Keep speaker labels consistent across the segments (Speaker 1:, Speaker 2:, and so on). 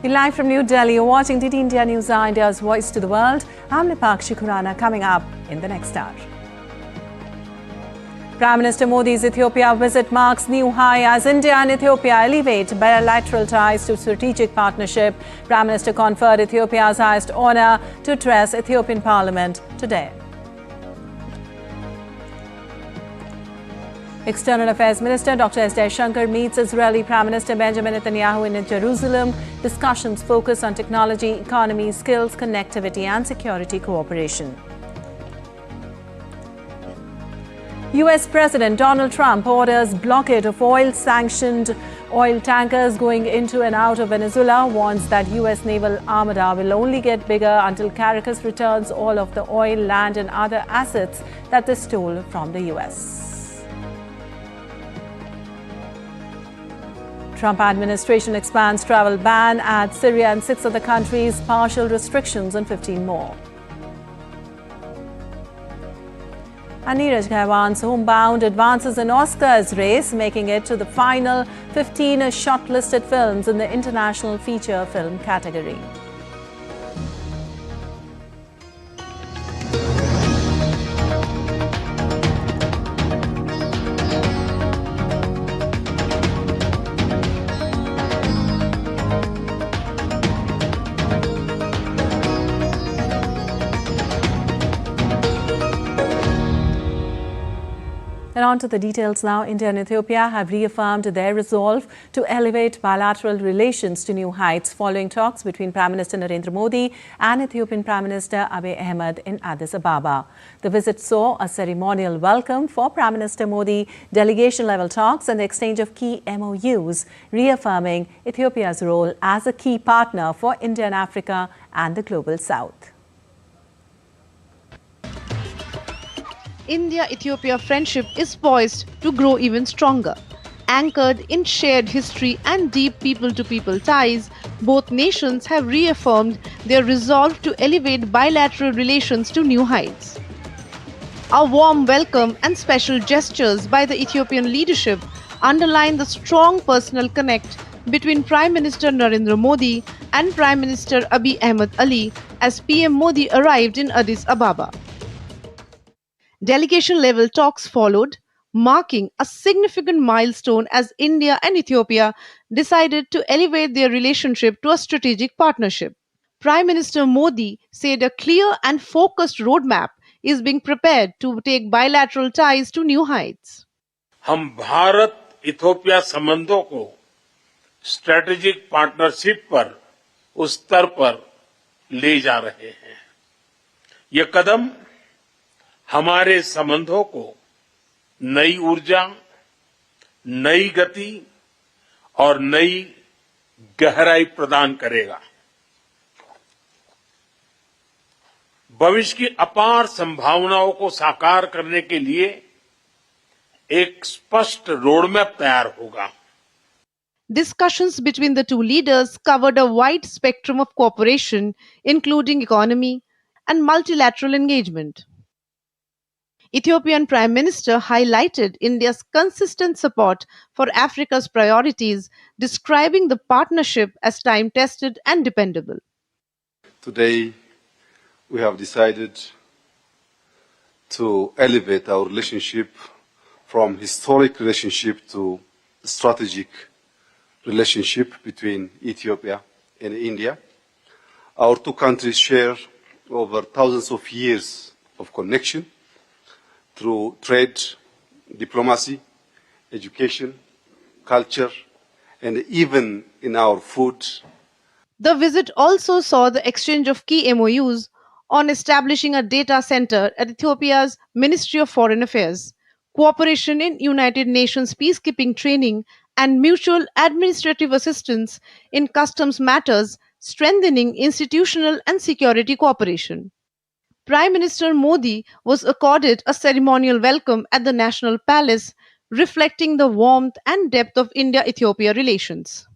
Speaker 1: Live from New Delhi, you're watching DT India Newshour, India's voice to the world. I'm Nipakshi Khurana, coming up in the next hour. Prime Minister Modi's Ethiopia visit marks new high as India and Ethiopia elevate bilateral ties to strategic partnership. Prime Minister conferred Ethiopia's highest honor to address Ethiopian Parliament today. External Affairs Minister Dr. S. Jaishankar meets Israeli Prime Minister Benjamin Netanyahu in Jerusalem. Discussions focus on technology, economy, skills, connectivity and security cooperation. US President Donald Trump orders blockade of oil-sanctioned oil tankers going into and out of Venezuela, warns that US naval armada will only get bigger until Caracas returns all of the oil, land and other assets that they stole from the US. Trump administration expands travel ban, adds Syria and 6 other countries, partial restrictions on 15 more. And Neeraj Ghaiwan's Homebound advances in Oscars race, making it to the final 15 shortlisted films in the international feature film category. And on to the details now. India and Ethiopia have reaffirmed their resolve to elevate bilateral relations to new heights following talks between Prime Minister Narendra Modi and Ethiopian Prime Minister Abiy Ahmed in Addis Ababa. The visit saw a ceremonial welcome for Prime Minister Modi, delegation-level talks and the exchange of key MOUs, reaffirming Ethiopia's role as a key partner for India and Africa and the Global South.
Speaker 2: India-Ethiopia friendship is poised to grow even stronger. Anchored in shared history and deep people-to-people ties, both nations have reaffirmed their resolve to elevate bilateral relations to new heights. A warm welcome and special gestures by the Ethiopian leadership underline the strong personal connect between Prime Minister Narendra Modi and Prime Minister Abiy Ahmed Ali as PM Modi arrived in Addis Ababa. Delegation-level talks followed, marking a significant milestone as India and Ethiopia decided to elevate their relationship to a strategic partnership. Prime Minister Modi said a clear and focused roadmap is being prepared to take bilateral ties to new heights.
Speaker 3: हम Bharat Ethiopia संबंधों को strategic partnership पर उस स्तर पर ले जा रहे हैं। ये कदम हमारे संबंधों को नई ऊर्जा, नई गति और नई गहराई प्रदान करेगा। भविष्य की अपार संभावनाओं को साकार करने के लिए एक स्पष्ट रोडमैप तैयार होगा।
Speaker 2: Discussions between the two leaders covered a wide spectrum of cooperation, including economy and multilateral engagement. Ethiopian Prime Minister highlighted India's consistent support for Africa's priorities, describing the partnership as time-tested and dependable.
Speaker 4: Today, we have decided to elevate our relationship from historic relationship to strategic relationship between Ethiopia and India. Our two countries share over thousands of years of connection through trade, diplomacy, education, culture, and even in our food.
Speaker 2: The visit also saw the exchange of key MOUs on establishing a data center at Ethiopia's Ministry of Foreign Affairs, cooperation in United Nations peacekeeping training, and mutual administrative assistance in customs matters, strengthening institutional and security cooperation. Prime Minister Modi was accorded a ceremonial welcome at the National Palace, reflecting the warmth and depth of India-Ethiopia relations.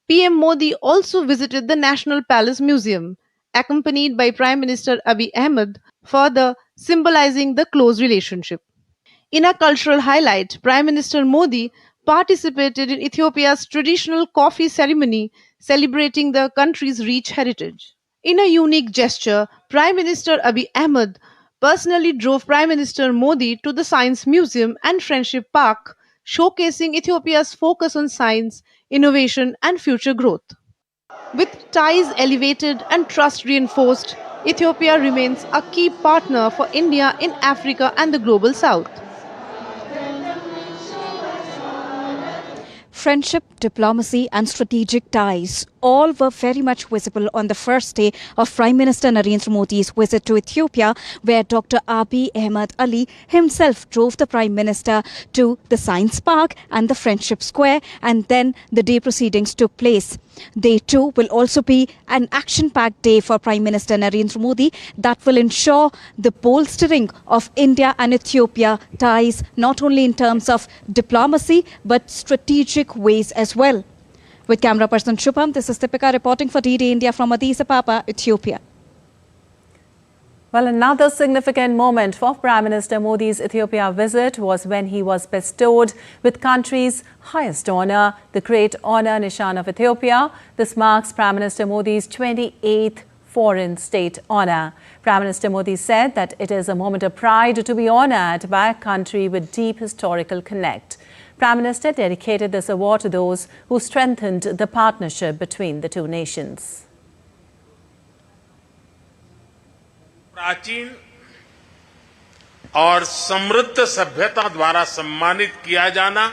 Speaker 2: PM Modi also visited the National Palace Museum, accompanied by Prime Minister Abiy Ahmed, further symbolizing the close relationship. In a cultural highlight, Prime Minister Modi participated in Ethiopia's traditional coffee ceremony, celebrating the country's rich heritage. In a unique gesture, Prime Minister Abiy Ahmed personally drove Prime Minister Modi to the Science Museum and Friendship Park, showcasing Ethiopia's focus on science, innovation, and future growth. With ties elevated and trust reinforced, Ethiopia remains a key partner for India in Africa and the global south.
Speaker 5: Friendship, diplomacy, and strategic ties all were very much visible on the first day of Prime Minister Narendra Modi's visit to Ethiopia, where Dr. Abiy Ahmed Ali himself drove the Prime Minister to the Science Park and the Friendship Square, and then the day proceedings took place. Day 2 will also be an action-packed day for Prime Minister Narendra Modi that will ensure the bolstering of India and Ethiopia ties, not only in terms of diplomacy but strategic ways as well. With camera person Shubham, this is Deepika reporting for DD India from Addis Ababa, Ethiopia.
Speaker 1: Well, another significant moment for Prime Minister Modi's Ethiopia visit was when he was bestowed with country's highest honour, the Great Honour Nishan of Ethiopia. This marks Prime Minister Modi's 28th foreign state honour. Prime Minister Modi said that it is a moment of pride to be honoured by a country with deep historical connect. Prime Minister dedicated this award to those who strengthened the partnership between the two nations.
Speaker 3: प्राचीन और समृद्ध सभ्यता द्वारा सम्मानित किया जाना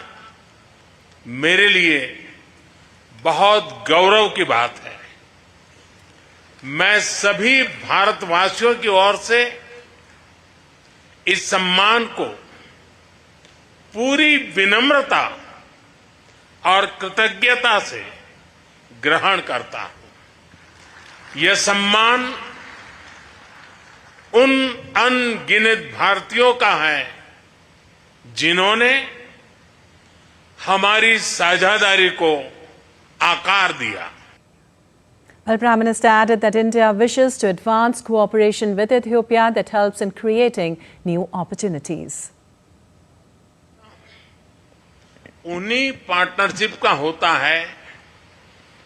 Speaker 3: मेरे लिए बहुत गौरव की बात है। मैं सभी भारतवासियों की ओर से इस सम्मान को पूरी विनम्रता और कृतज्ञता से ग्रहण करता हूं। यह सम्मान उन अनगिनत भारतीयों का है जिन्होंने हमारी साझेदारी को आकार दिया।
Speaker 1: Well, Prime Minister added that India wishes to advance cooperation with Ethiopia that helps in creating new opportunities.
Speaker 3: उन्हीं पार्टनरशिप का होता है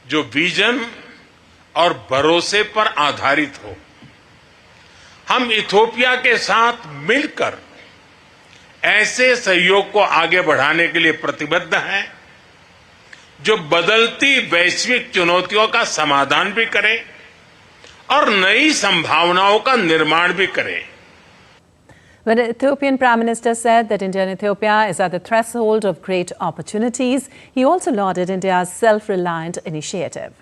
Speaker 3: जो विजन और भरोसे पर आधारित हो। हम इथियोपिया के साथ मिलकर ऐसे सहयोग को आगे बढ़ाने के लिए प्रतिबद्ध हैं जो बदलती वैश्विक चुनौतियों का समाधान भी करे और नई संभावनाओं का निर्माण भी करे।
Speaker 1: When the Ethiopian Prime Minister said that India and Ethiopia is at the threshold of great opportunities, he also lauded India's self-reliant initiative.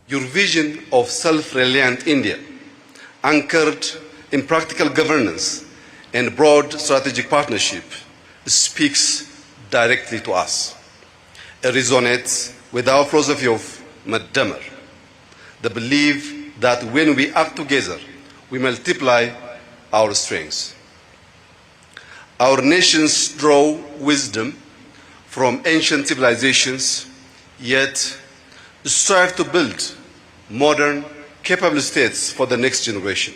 Speaker 4: Your vision of self-reliant India, anchored in practical governance and broad strategic partnership, speaks directly to us. It resonates with our philosophy of Madamar, the belief that when we act together, we multiply our strengths. Our nations draw wisdom from ancient civilizations, yet strive to build modern, capable states for the next generation.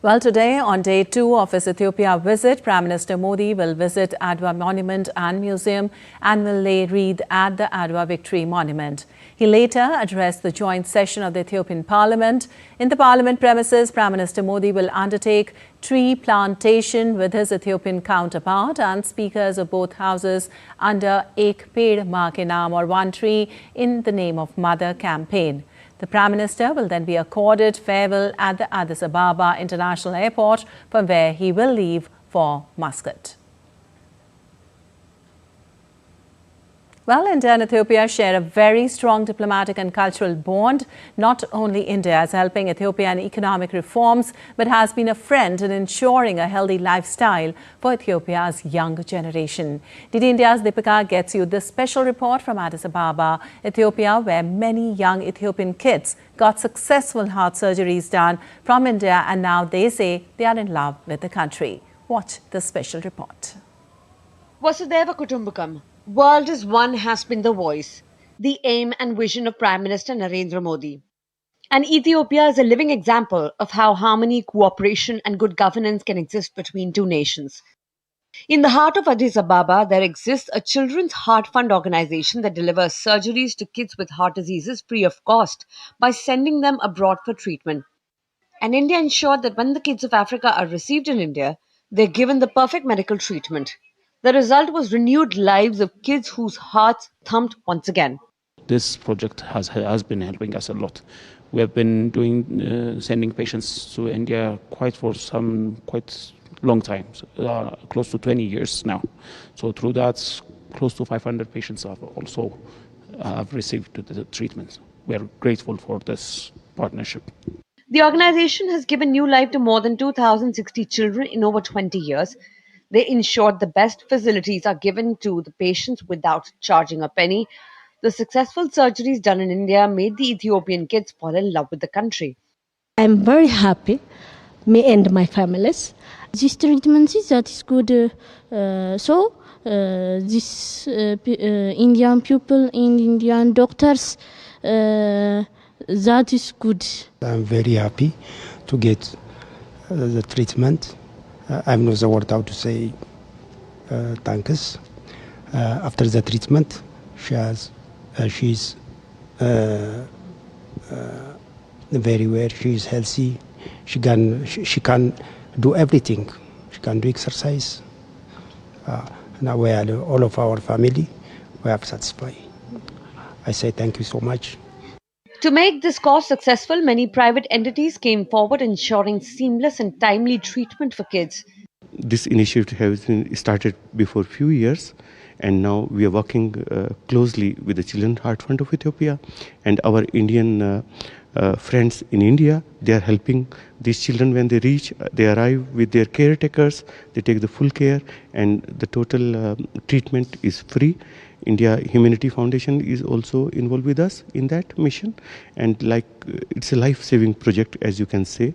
Speaker 1: Well, today, on day 2 of his Ethiopia visit, Prime Minister Modi will visit Adwa Monument and Museum and will lay wreath at the Adwa Victory Monument. He later addressed the joint session of the Ethiopian Parliament. In the Parliament premises, Prime Minister Modi will undertake tree plantation with his Ethiopian counterpart and speakers of both houses under Ek Ped Ma Ke Naam, or One Tree in the Name of Mother campaign. The Prime Minister will then be accorded farewell at the Addis Ababa International Airport, from where he will leave for Muscat. Well, India and Ethiopia share a very strong diplomatic and cultural bond. Not only India is helping Ethiopia in economic reforms, but has been a friend in ensuring a healthy lifestyle for Ethiopia's young generation. DD India's Deepika gets you this special report from Addis Ababa, Ethiopia, where many young Ethiopian kids got successful heart surgeries done from India, and now they say they are in love with the country. Watch this special report.
Speaker 6: Vasudhaiva Kutumbakam. World as One has been the voice, the aim and vision of Prime Minister Narendra Modi. And Ethiopia is a living example of how harmony, cooperation and good governance can exist between two nations. In the heart of Addis Ababa, there exists a children's heart fund organization that delivers surgeries to kids with heart diseases free of cost by sending them abroad for treatment. And India ensured that when the kids of Africa are received in India, they're given the perfect medical treatment. The result was renewed lives of kids whose hearts thumped once again.
Speaker 7: This project has been helping us a lot. We have been sending patients to India quite long time, close to 20 years now. So through that, close to 500 patients have also received the treatment. We are grateful for this partnership.
Speaker 6: The organization has given new life to more than 2,060 children in over 20 years. They ensured the best facilities are given to the patients without charging a penny. The successful surgeries done in India made the Ethiopian kids fall in love with the country.
Speaker 8: I'm very happy, me and my families. This treatment is good. This Indian people and Indian doctors, that is good.
Speaker 9: I'm very happy to get the treatment. I'm not the word how to say thanks. After the treatment, she's very well. She's healthy. She can do everything. She can do exercise. Now we are all of our family. We are satisfied. I say thank you so much.
Speaker 6: To make this cause successful, many private entities came forward ensuring seamless and timely treatment for kids.
Speaker 10: This initiative has been started before a few years, and now we are working closely with the Children's Heart Fund of Ethiopia and our Indian friends in India. They are helping these children when they arrive with their caretakers. They take the full care, and the total treatment is free. India Humanity Foundation is also involved with us in that mission, and it's a life-saving project, as you can say.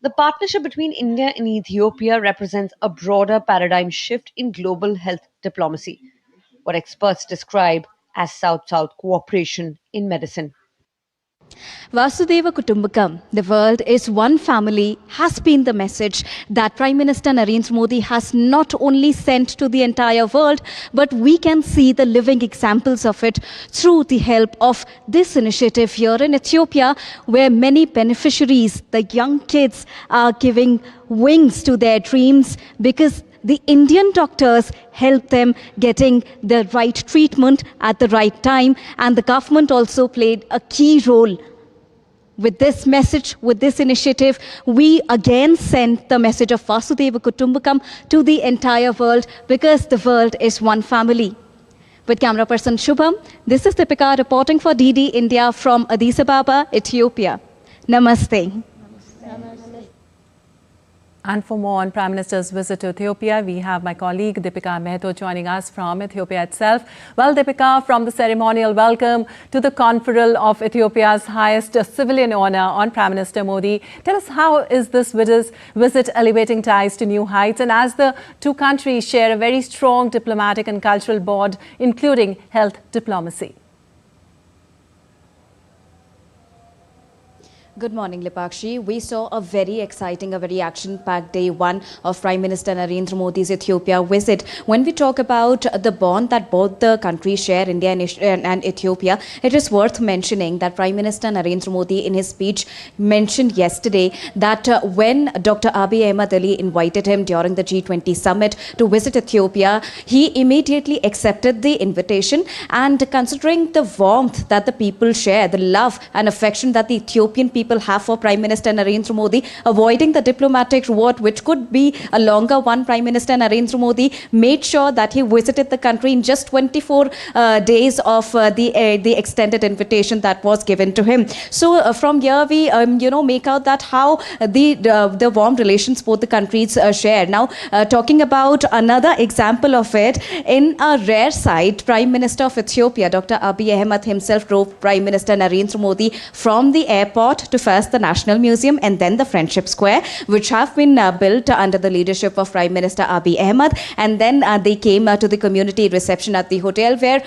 Speaker 6: The partnership between India and Ethiopia represents a broader paradigm shift in global health diplomacy, what experts describe as South-South cooperation in medicine.
Speaker 5: Vasudeva Kutumbakam, the world is one family, has been the message that Prime Minister Narendra Modi has not only sent to the entire world, but we can see the living examples of it through the help of this initiative here in Ethiopia, where many beneficiaries, the young kids, are giving wings to their dreams because the Indian doctors help them getting the right treatment at the right time, and the government also played a key role. With this message, with this initiative, we again send the message of Vasudeva Kutumbakam to the entire world, because the world is one family. With camera person Shubham, this is Deepika reporting for DD India from Addis Ababa, Ethiopia. Namaste.
Speaker 1: And for more on Prime Minister's visit to Ethiopia, we have my colleague Deepika Mehto joining us from Ethiopia itself. Well, Deepika, from the ceremonial welcome to the conferral of Ethiopia's highest civilian honor on Prime Minister Modi, tell us, how is this visit elevating ties to new heights? And as the two countries share a very strong diplomatic and cultural bond, including health diplomacy.
Speaker 5: Good morning, Lipakshi. We saw a very exciting, a very action-packed day one of Prime Minister Narendra Modi's Ethiopia visit. When we talk about the bond that both the countries share, India and Ethiopia, it is worth mentioning that Prime Minister Narendra Modi in his speech mentioned yesterday that when Dr. Abiy Ahmed Ali invited him during the G20 summit to visit Ethiopia, he immediately accepted the invitation, and considering the warmth that the people share, the love and affection that the Ethiopian people have for Prime Minister Narendra Modi, avoiding the diplomatic route, which could be a longer one, Prime Minister Narendra Modi made sure that he visited the country in just 24 days of the extended invitation that was given to him. So from here we make out that how the warm relations both the countries share. Now talking about another example of it, in a rare sight, Prime Minister of Ethiopia, Dr. Abiy Ahmed himself drove Prime Minister Narendra Modi from the airport to first the National Museum and then the Friendship Square, which have been built under the leadership of Prime Minister Abiy Ahmed. And then they came to the community reception at the hotel, where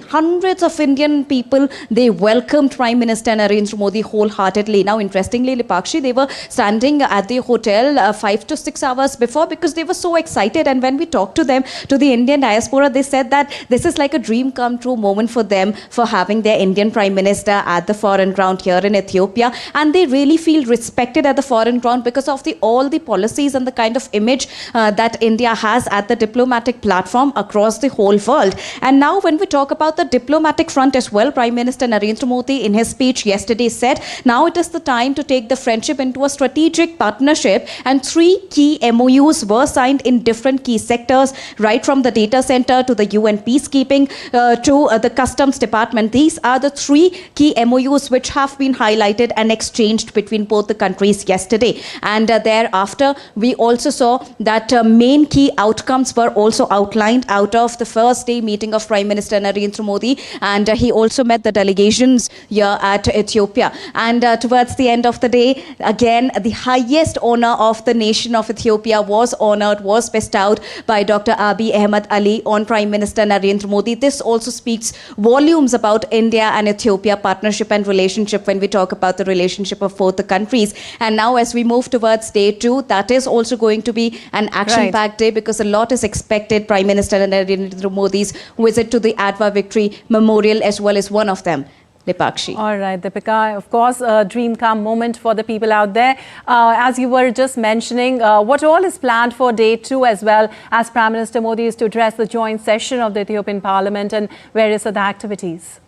Speaker 5: hundreds of Indian people, they welcomed Prime Minister Narendra Modi wholeheartedly. Now, interestingly, Lipakshi, they were standing at the hotel 5 to 6 hours before because they were so excited. And when we talked to them, to the Indian diaspora, they said that this is like a dream come true moment for them for having their Indian Prime Minister at the foreign ground here in Ethiopia. And they really feel respected at the foreign ground because of all the policies and the kind of image that India has at the diplomatic platform across the whole world. And now when we talk about the diplomatic front as well, Prime Minister Narendra Modi in his speech yesterday said, now it is the time to take the friendship into a strategic partnership, and 3 key MOUs were signed in different key sectors, right from the data center to the UN peacekeeping to the customs department. These are the 3 key MOUs which have been highlighted and exchanged between both the countries yesterday. And thereafter, we also saw that main key outcomes were also outlined out of the first day meeting of Prime Minister Narendra Modi, and he also met the delegations here at Ethiopia. And towards the end of the day, again, the highest honor of the nation of Ethiopia was bestowed by Dr. Abiy Ahmed Ali on Prime Minister Narendra Modi. This also speaks volumes about India and Ethiopia partnership and relationship when we talk about the relationship of both the countries. And now as we move towards day 2, that is also going to be an action-packed day because a lot is expected. Prime Minister Narendra Modi's visit to the Adwa Victory Memorial as well as one of them. Lipakshi.
Speaker 1: All right, Deepika, of course, a dream come moment for the people out there. As you were just mentioning, what all is planned for day 2 as well, as Prime Minister Modi is to address the joint session of the Ethiopian Parliament and various other activities?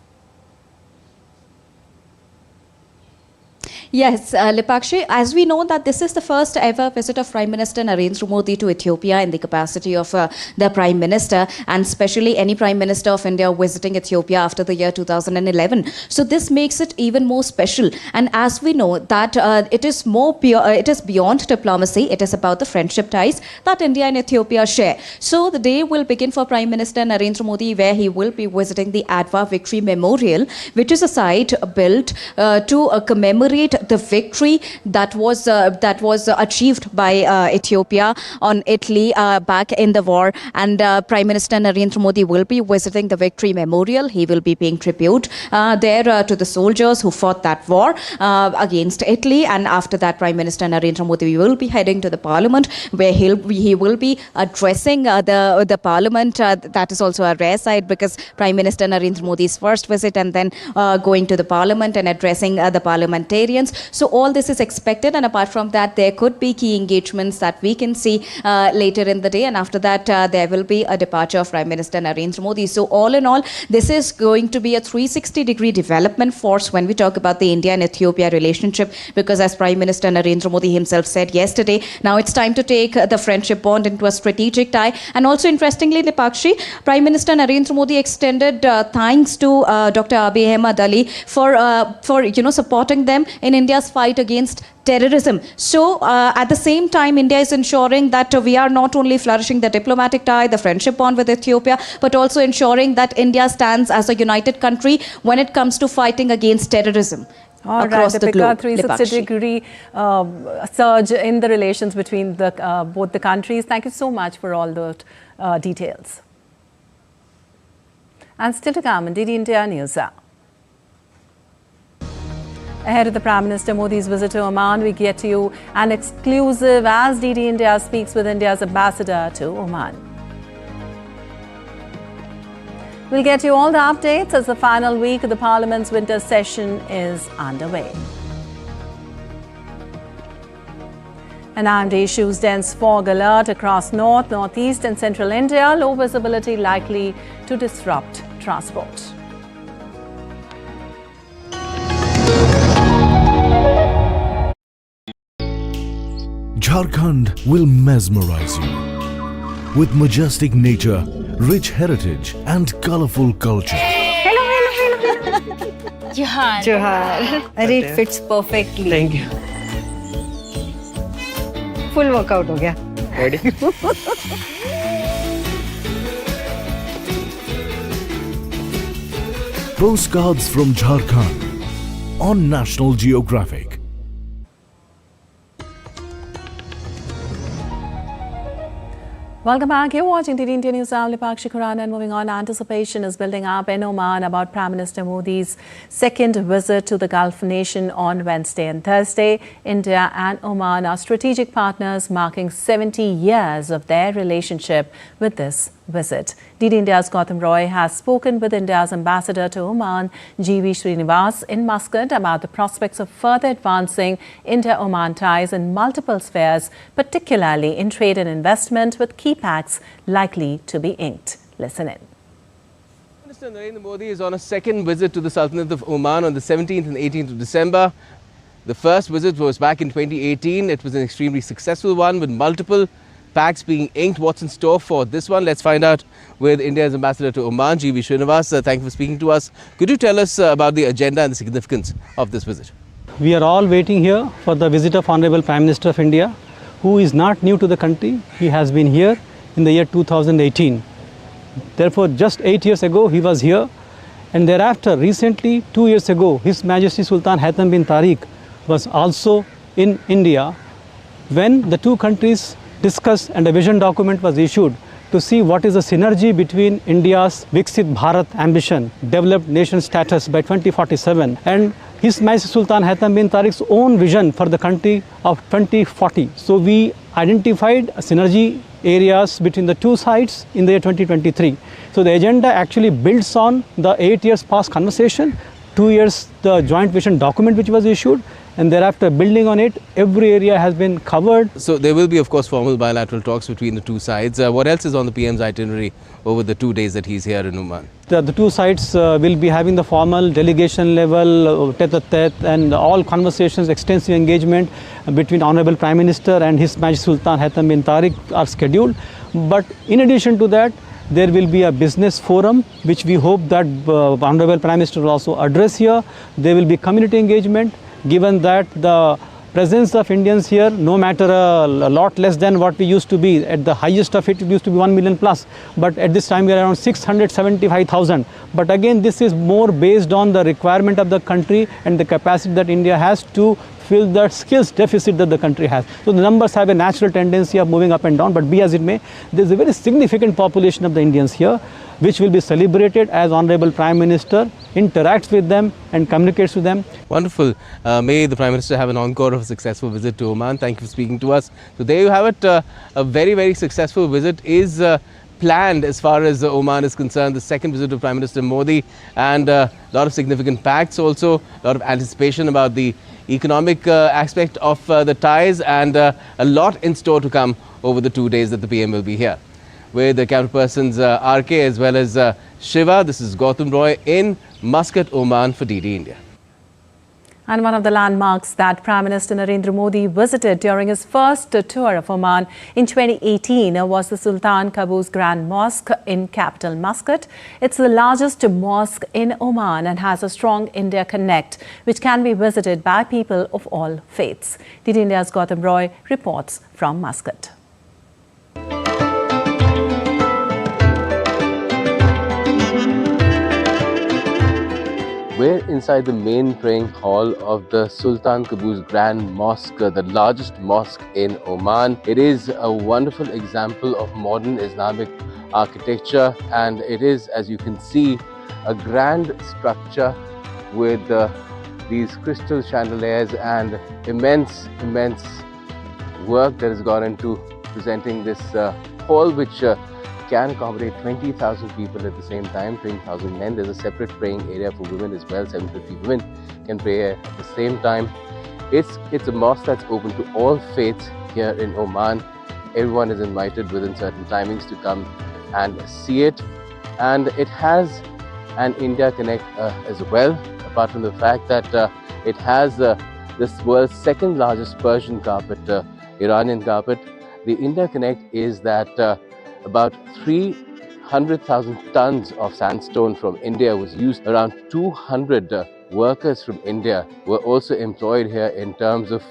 Speaker 5: Yes, Lipakshi, as we know that this is the first ever visit of Prime Minister Narendra Modi to Ethiopia in the capacity of the Prime Minister, and especially any Prime Minister of India visiting Ethiopia after the year 2011. So this makes it even more special. And as we know that it is beyond diplomacy, it is about the friendship ties that India and Ethiopia share. So the day will begin for Prime Minister Narendra Modi, where he will be visiting the Adwa Victory Memorial, which is a site built to commemorate the victory that was achieved by Ethiopia on Italy back in the war. And Prime Minister Narendra Modi will be visiting the Victory Memorial. He will be paying tribute there to the soldiers who fought that war against Italy. And after that, Prime Minister Narendra Modi will be heading to the Parliament, where he will be addressing the Parliament. That is also a rare sight because Prime Minister Narendra Modi's first visit and then going to the Parliament and addressing the parliamentarians. So all this is expected, and apart from that, there could be key engagements that we can see later in the day, and after that there will be a departure of Prime Minister Narendra Modi. So all in all, this is going to be a 360-degree development force when we talk about the India and Ethiopia relationship, because as Prime Minister Narendra Modi himself said yesterday, now it's time to take the friendship bond into a strategic tie. And also interestingly, Lipakshi, Prime Minister Narendra Modi extended thanks to Dr. Abiy Ahmed Ali for supporting them in India's fight against terrorism. So at the same time, India is ensuring that we are not only flourishing the diplomatic tie, the friendship bond with Ethiopia, but also ensuring that India stands as a united country when it comes to fighting against terrorism.
Speaker 1: All
Speaker 5: across
Speaker 1: right,
Speaker 5: the globe.
Speaker 1: 360-degree surge in the relations between both the countries. Thank you so much for all the details. And still to come on DD India Newshour. Ahead of the Prime Minister Modi's visit to Oman, we get you an exclusive as DD India speaks with India's ambassador to Oman. We'll get you all the updates as the final week of the Parliament's winter session is underway. An IMD issues dense fog alert across north, northeast and central India. Low visibility likely to disrupt transport.
Speaker 11: Jharkhand will mesmerize you with majestic nature, rich heritage and colorful culture.
Speaker 12: Hello. Johar. It fits perfectly.
Speaker 13: Thank you.
Speaker 12: Full workout ho gaya.
Speaker 13: Ready?
Speaker 11: Postcards from Jharkhand on National Geographic.
Speaker 1: Welcome back. You're watching the India Newshour. I'm Lipakshi Khurana, and moving on, anticipation is building up in Oman about Prime Minister Modi's second visit to the Gulf nation on Wednesday and Thursday. India and Oman are strategic partners, marking 70 years of their relationship with this visit. DD India's Gautam Roy has spoken with India's ambassador to Oman, G.V. Srinivas, in Muscat about the prospects of further advancing India-Oman ties in multiple spheres, particularly in trade and investment, with key pacts likely to be inked. Listen in.
Speaker 13: Prime Minister Narendra Modi is on a second visit to the Sultanate of Oman on the 17th and 18th of December. The first visit was back in 2018. It was an extremely successful one with multiple pacts being inked. What's in store for this one? Let's find out with India's ambassador to Oman, G.V. Srinivas. Thank you for speaking to us. Could you tell us about the agenda and the significance of this visit?
Speaker 14: We are all waiting here for the visit of Honorable Prime Minister of India, who is not new to the country. He has been here in the year 2018. Therefore, just 8 years ago, he was here. And thereafter, recently, 2 years ago, His Majesty Sultan Haitham bin Tariq was also in India when the two countries discussed and a vision document was issued to see what is the synergy between India's Viksit Bharat ambition, developed nation status by 2047, and His Majesty Sultan Haitham bin Tariq's own vision for the country of 2040. So we identified synergy areas between the two sides in the year 2023. So the agenda actually builds on the 8 years past conversation, 2 years the joint vision document which was issued, and thereafter building on it, every area has been covered.
Speaker 13: So there will be, of course, formal bilateral talks between the two sides. What else is on the PM's itinerary over the 2 days that he's here in Oman?
Speaker 14: The two sides will be having the formal delegation level, tete-a-tete, and all conversations, extensive engagement between Honorable Prime Minister and His Majesty Sultan Haitham bin Tariq are scheduled. But in addition to that, there will be a business forum which we hope that Honorable Prime Minister will also address here. There will be community engagement, given that the presence of Indians here, no matter a lot less than what we used to be, at the highest of it used to be 1 million plus, but at this time we are around 675,000. But again, this is more based on the requirement of the country and the capacity that India has to fill the skills deficit that the country has. So the numbers have a natural tendency of moving up and down, but be as it may, there is a very significant population of the Indians here, which will be celebrated as Honorable Prime Minister interacts with them and communicates with them.
Speaker 13: Wonderful. May the Prime Minister have an encore of a successful visit to Oman. Thank you for speaking to us. So there you have it. A very, very successful visit is planned as far as Oman is concerned. The second visit of Prime Minister Modi, and a lot of significant pacts also, a lot of anticipation about the economic aspect of the ties, and a lot in store to come over the 2 days that the PM will be here. With the counterpersons RK as well as Shiva, this is Gautam Roy in Muscat, Oman for DD India.
Speaker 1: And one of the landmarks that Prime Minister Narendra Modi visited during his first tour of Oman in 2018 was the Sultan Qaboos Grand Mosque in capital Muscat. It's the largest mosque in Oman and has a strong India connect, which can be visited by people of all faiths. DD India's Gautam Roy reports from Muscat.
Speaker 13: We're inside the main praying hall of the Sultan Qaboos Grand Mosque, the largest mosque in Oman. It is a wonderful example of modern Islamic architecture, and it is, as you can see, a grand structure with these crystal chandeliers and immense work that has gone into presenting this hall, which can accommodate 20,000 people at the same time, 20,000 men. There's a separate praying area for women as well. 750 women can pray at the same time. It's a mosque that's open to all faiths here in Oman. Everyone is invited within certain timings to come and see it. And it has an India Connect as well, apart from the fact that it has this world's second largest Persian carpet, Iranian carpet. The India Connect is that about 300,000 tons of sandstone from India was used. Around 200 workers from India were also employed here in terms of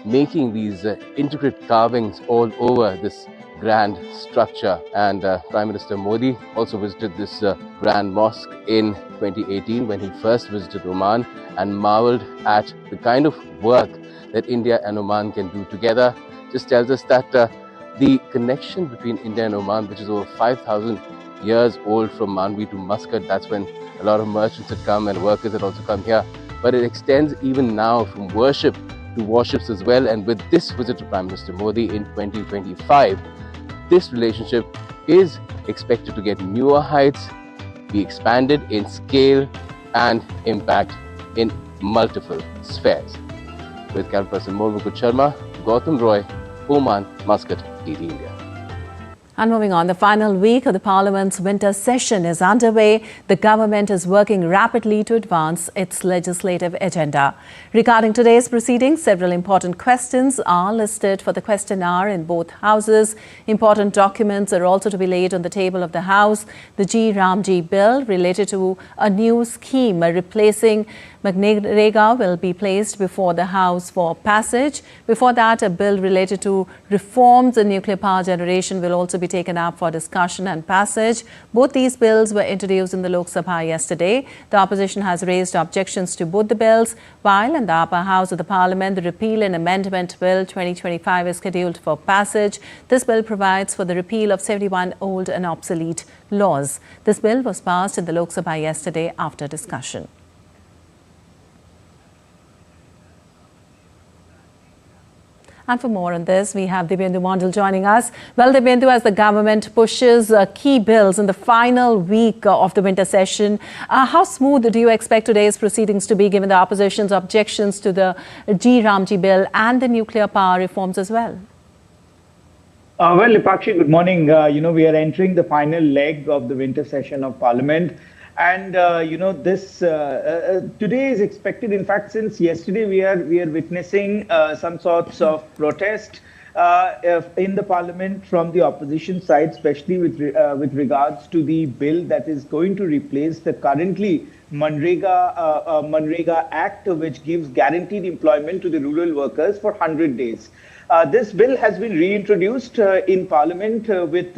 Speaker 13: making these intricate carvings all over this grand structure. And Prime Minister Modi also visited this grand mosque in 2018 when he first visited Oman and marveled at the kind of work that India and Oman can do together. Just tells us that The connection between India and Oman, which is over 5,000 years old from Manvi to Muscat, that's when a lot of merchants had come and workers had also come here. But it extends even now from worship to warships as well. And with this visit to Prime Minister Modi in 2025, this relationship is expected to get newer heights, be expanded in scale and impact in multiple spheres. With camera person Mukul Sharma, Gautam Roy, Oman, Muscat, ET India.
Speaker 1: And moving on, the final week of the Parliament's winter session is underway. The government is working rapidly to advance its legislative agenda. Regarding today's proceedings, several important questions are listed for the question hour in both houses. Important documents are also to be laid on the table of the House. The G. Ramji bill related to a new scheme replacing McNrega will be placed before the House for passage. Before that, a bill related to reforms in nuclear power generation will also be taken up for discussion and passage. Both these bills were introduced in the Lok Sabha yesterday. The opposition has raised objections to both the bills, while in the upper house of the Parliament, the Repeal and Amendment Bill 2025 is scheduled for passage. This bill provides for the repeal of 71 old and obsolete laws. This bill was passed in the Lok Sabha yesterday after discussion. And for more on this, we have Dibyendu Mondal joining us. Well, Dibyendu, as the government pushes key bills in the final week of the winter session, how smooth do you expect today's proceedings to be, given the opposition's objections to the G. Ramji bill and the nuclear power reforms as well?
Speaker 15: Well, Lipakshi, good morning. We are entering the final leg of the winter session of Parliament. And, this today is expected. In fact, since yesterday, we are witnessing some sorts of protest in the Parliament from the opposition side, especially with regards to the bill that is going to replace the currently Manrega Act, which gives guaranteed employment to the rural workers for 100 days. This bill has been reintroduced in Parliament with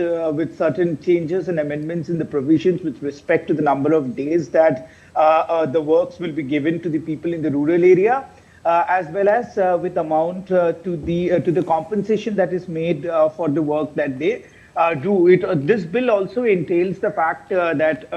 Speaker 15: certain changes and amendments in the provisions with respect to the number of days that the works will be given to the people in the rural area, as well as with amount to the compensation that is made for the work that they do. This bill also entails the fact that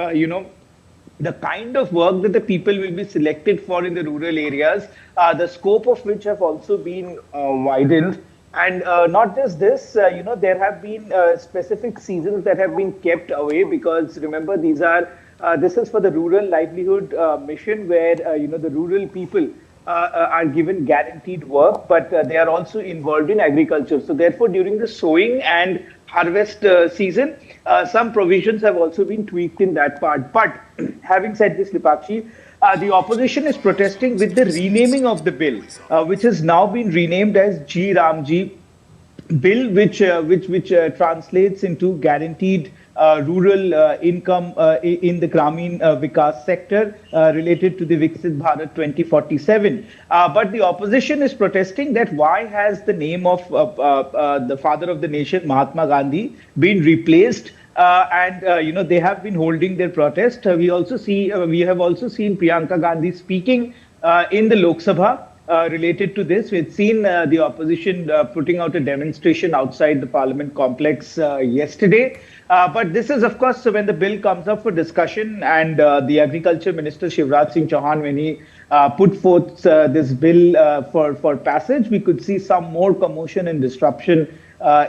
Speaker 15: the kind of work that the people will be selected for in the rural areas, the scope of which have also been widened. And not just this, there have been specific seasons that have been kept away, because remember, this is for the rural livelihood mission, where the rural people are given guaranteed work, but they are also involved in agriculture. So therefore, during the sowing and harvest season, some provisions have also been tweaked in that part. But having said this, Lipakshi, the opposition is protesting with the renaming of the bill, which has now been renamed as G. Ramji bill, which translates into guaranteed rural income in the Gramin Vikas sector related to the Viksit Bharat 2047. But the opposition is protesting that why has the name of the father of the nation, Mahatma Gandhi, been replaced? They have been holding their protest. We have also seen Priyanka Gandhi speaking in the Lok Sabha related to this. We've seen the opposition putting out a demonstration outside the Parliament complex yesterday. But this is, of course, when the bill comes up for discussion, and the Agriculture Minister Shivraj Singh Chauhan, when he put forth this bill for passage, we could see some more commotion and disruption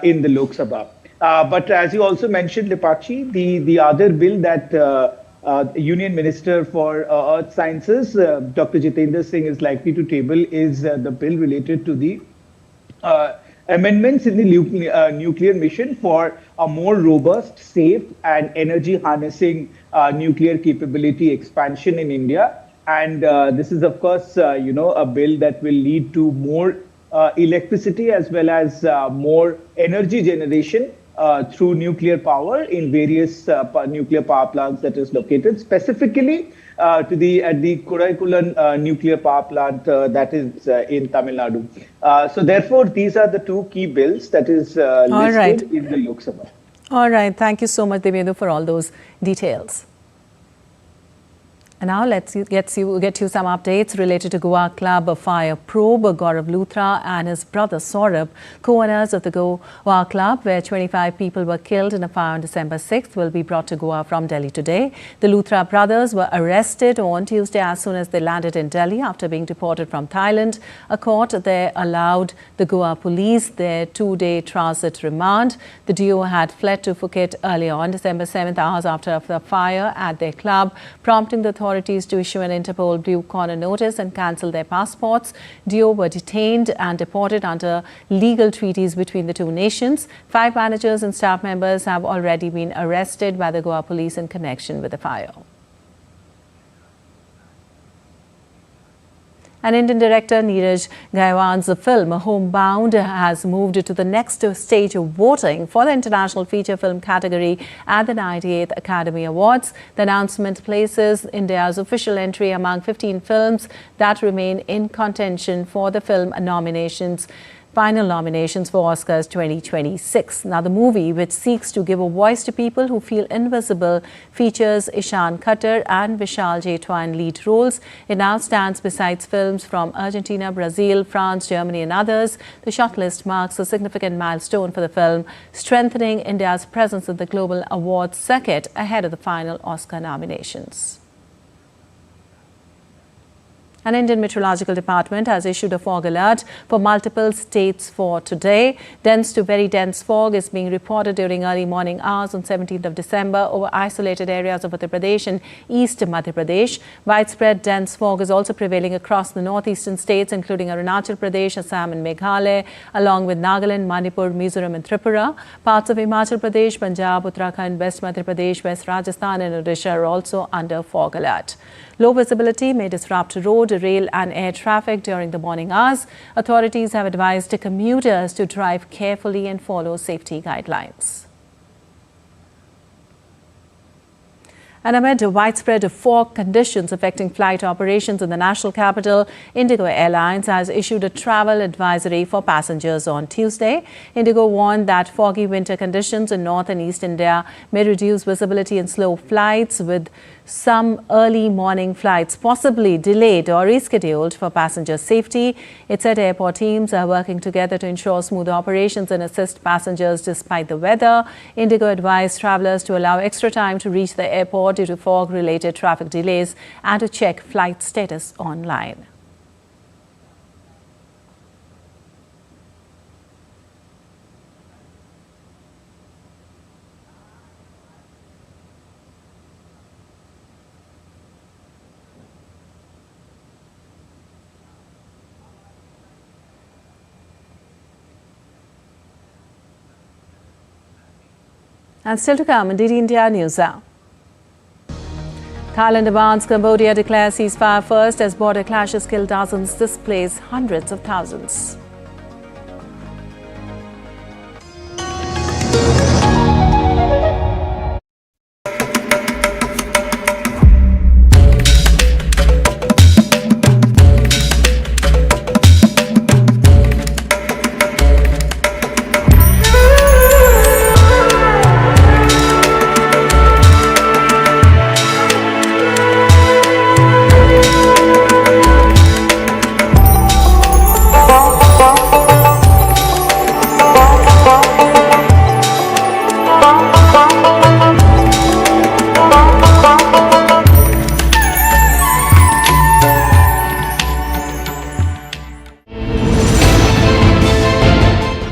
Speaker 15: in the Lok Sabha. But as you also mentioned, Lipakshi, the other bill that Union Minister for Earth Sciences, Dr. Jitendra Singh, is likely to table is the bill related to the amendments in the nuclear mission for a more robust, safe and energy harnessing nuclear capability expansion in India. And this is, of course, a bill that will lead to more electricity as well as more energy generation through nuclear power in various nuclear power plants that is located, specifically at the Kuraikulan nuclear power plant that is in Tamil Nadu. So therefore, these are the two key bills that is listed in the Lok Sabha.
Speaker 1: All right. Thank you so much, Dibyendu, for all those details. And now let's get you some updates related to Goa Club fire probe. Gaurav Luthra and his brother Saurabh, co-owners of the Goa Club, where 25 people were killed in a fire on December 6th, will be brought to Goa from Delhi today. The Luthra brothers were arrested on Tuesday as soon as they landed in Delhi after being deported from Thailand. A court there allowed the Goa police their 2-day transit remand. The duo had fled to Phuket earlier on December 7th, hours after the fire at their club, prompting the authorities to issue an Interpol Blue Corner notice and cancel their passports. Duo were detained and deported under legal treaties between the two nations. 5 managers and staff members have already been arrested by the Goa police in connection with the fire. And Indian director Neeraj Gaiwan's film Homebound has moved to the next stage of voting for the International Feature Film category at the 98th Academy Awards. The announcement places India's official entry among 15 films that remain in contention for the film nominations. Final nominations for Oscars 2026. Now, the movie, which seeks to give a voice to people who feel invisible, features Ishan Khattar and Vishal Jaitwa in lead roles. It now stands beside films from Argentina, Brazil, France, Germany and others. The shortlist marks a significant milestone for the film, strengthening India's presence in the global awards circuit ahead of the final Oscar nominations. An Indian Meteorological Department has issued a fog alert for multiple states for today. Dense to very dense fog is being reported during early morning hours on 17th of December over isolated areas of Uttar Pradesh and East Madhya Pradesh. Widespread dense fog is also prevailing across the northeastern states, including Arunachal Pradesh, Assam and Meghalaya, along with Nagaland, Manipur, Mizoram and Tripura. Parts of Himachal Pradesh, Punjab, Uttarakhand, West Madhya Pradesh, West Rajasthan and Odisha are also under fog alert. Low visibility may disrupt road, rail and air traffic during the morning hours. Authorities have advised commuters to drive carefully and follow safety guidelines. And amid widespread fog conditions affecting flight operations in the national capital, Indigo Airlines has issued a travel advisory for passengers on Tuesday. Indigo warned that foggy winter conditions in North and East India may reduce visibility and slow flights, with some early morning flights possibly delayed or rescheduled for passenger safety. It said airport teams are working together to ensure smooth operations and assist passengers despite the weather. Indigo advised travellers to allow extra time to reach the airport due to fog-related traffic delays and to check flight status online. And still to come in DD India Newshour. Thailand-Cambodia declares ceasefire first as border clashes kill dozens, displace hundreds of thousands.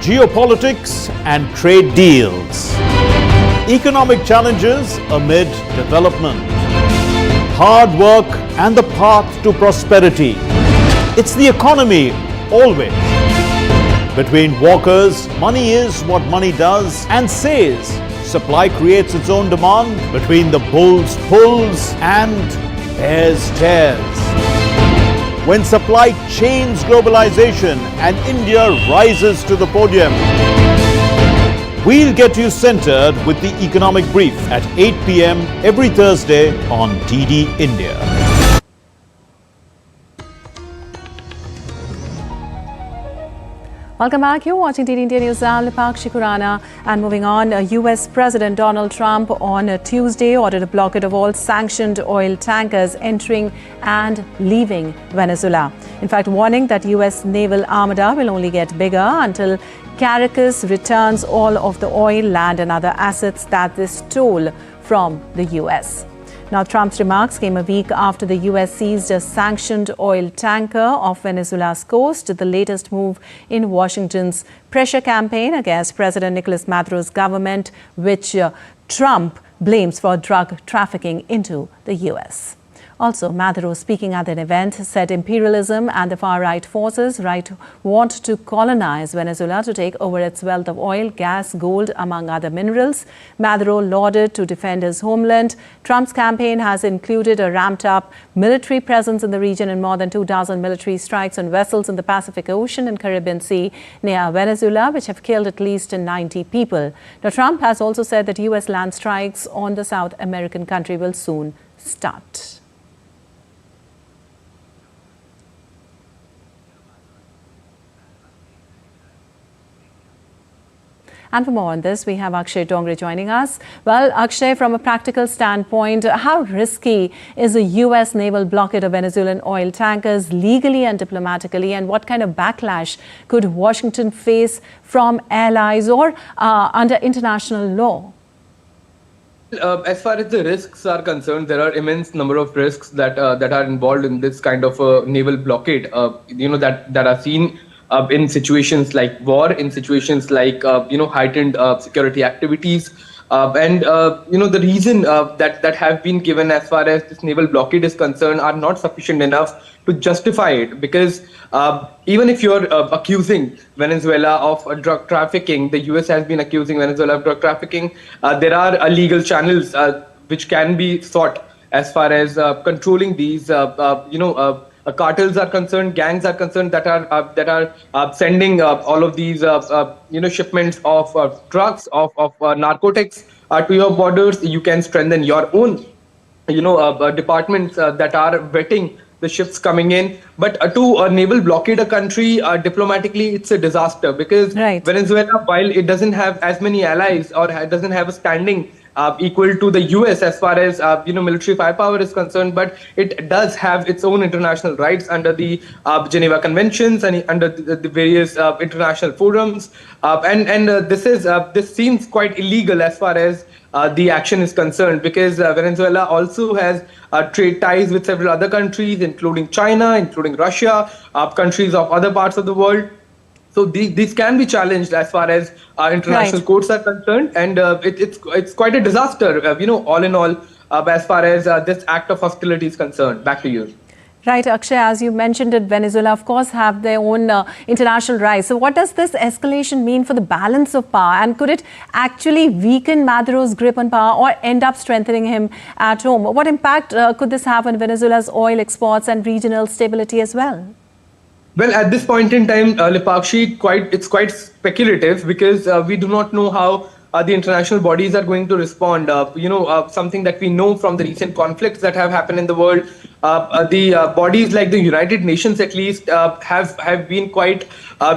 Speaker 16: Geopolitics and trade deals. Economic challenges amid development. Hard work and the path to prosperity. It's the economy always. Between walkers, money is what money does and says. Supply creates its own demand. Between the bulls pulls and bears tears. When supply chains globalization and India rises to the podium. We'll get you centered with the economic brief at 8 p.m. every Thursday on DD India.
Speaker 1: Welcome back. You're watching TD India News. I'm Lipakshi Khurana. And moving on, US President Donald Trump on Tuesday ordered a blockade of all sanctioned oil tankers entering and leaving Venezuela. In fact, warning that US naval armada will only get bigger until Caracas returns all of the oil, land and other assets that they stole from the US. Now, Trump's remarks came a week after the US seized a sanctioned oil tanker off Venezuela's coast, the latest move in Washington's pressure campaign against President Nicolas Maduro's government, which Trump blames for drug trafficking into the US. Also, Maduro, speaking at an event, said imperialism and the far-right forces want to colonize Venezuela to take over its wealth of oil, gas, gold, among other minerals. Maduro lauded to defend his homeland. Trump's campaign has included a ramped-up military presence in the region and more than 24 military strikes on vessels in the Pacific Ocean and Caribbean Sea near Venezuela, which have killed at least 90 people. Now, Trump has also said that US land strikes on the South American country will soon start. And for more on this, we have Akshay Dongre joining us. Well, Akshay, from a practical standpoint, how risky is a US naval blockade of Venezuelan oil tankers legally and diplomatically? And what kind of backlash could Washington face from allies or under international law?
Speaker 17: As far as the risks are concerned, there are immense number of risks that are involved in this kind of a naval blockade. That are seen in situations like war, in situations like heightened security activities, and the reason that have been given as far as this naval blockade is concerned are not sufficient enough to justify it, because even if you're accusing Venezuela of drug trafficking, the US has been accusing Venezuela of drug trafficking. There are legal channels which can be sought as far as controlling these cartels are concerned, gangs are concerned, that are sending all of these shipments of drugs, of narcotics to your borders. You can strengthen your own departments that are vetting the ships coming in. But to naval blockade a country diplomatically, it's a disaster, because Venezuela, while it doesn't have as many allies or doesn't have a standing equal to the US as far as military firepower is concerned, but it does have its own international rights under the Geneva Conventions and under the various international forums, and this seems quite illegal as far as the action is concerned, because Venezuela also has trade ties with several other countries, including China, including Russia, countries of other parts of the world. So these can be challenged as far as international courts are concerned, and it's quite a disaster, all in all, as far as this act of hostility is concerned. Back to you.
Speaker 1: Right, Akshay, as you mentioned it, Venezuela, of course, have their own international rights. So what does this escalation mean for the balance of power? And could it actually weaken Maduro's grip on power or end up strengthening him at home? What impact could this have on Venezuela's oil exports and regional stability as well?
Speaker 17: Well, at this point in time, Lipakshi, it's quite speculative, because we do not know how the international bodies are going to respond. Something that we know from the recent conflicts that have happened in the world, the bodies like the United Nations at least have been quite